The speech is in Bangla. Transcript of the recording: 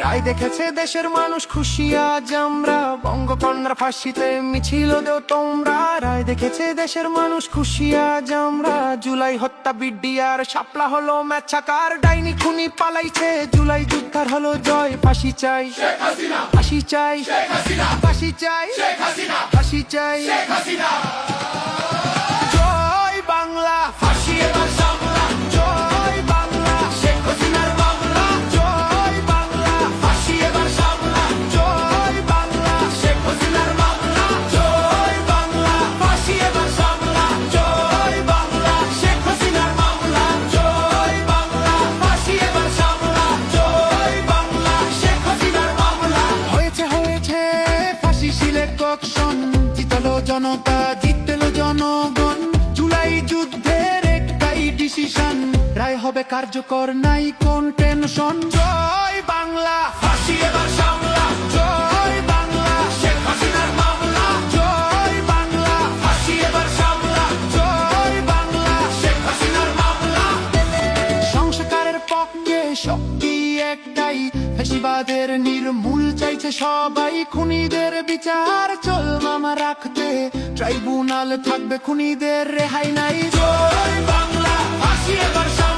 রায় দেখেছে দেশের মানুষ খুশি আজ আমরা, বঙ্গকন্যার ফাঁসিতে মিছিল দেও তোমরা। রায় দেখেছে দেশের মানুষ খুশি আজ আমরা, জুলাই হত্যা বিডিআর শাপলা হলো ম্যাচাকার। ডাইনি খুনি পালাইছে, জুলাই যুদ্ধার হলো জয়। ফাঁসি চাই ফাঁসি চাই ফাঁসি চাই ফাঁসি চাই। জয় বাংলা, ফাঁসি এবার সামলা। জয় বাংলা, শেখ হাসিনার বাংলা। জয় বাংলা, ফাঁসি এবার সামলা। জয় বাংলা, শেখ হাসিনার বাংলা। জয় বাংলা, ফাঁসি এবার সামলা। জয় বাংলা, শেখ হাসিনার বাংলা। জয় বাংলা, ফাঁসি এবার সামলা। জয় বাংলা, শেখ হাসিনার বাংলা। হয়েছে হয়েছে ফাঁসি সিলেকশন, জিতলো জনতা, জিতলো জনগণ। জুলাই যুদ্ধের একটাই ডিসিশন, রায় হবে কার্যকর, নাই কোন টেনশন। জয় বাংলা, ফাঁসি এবার সামলা। জয় বাংলা, শেখ হাসিনার মামলা। জয় বাংলা, ফাঁসি এবার সামলা। জয় বাংলা, শেখ হাসিনার মামলা। সংস্কারের পক্ষে শক্তি একটাই, ফ্যাসিবাদের নির্মূল চাইছে সবাই। খুনিদের বিচার চলমামা রাখতে, ট্রাইব্যুনাল থাকবে, খুনিদের রেহাই নাই। জয় বাংলা, ফাঁসি এবার সামলা।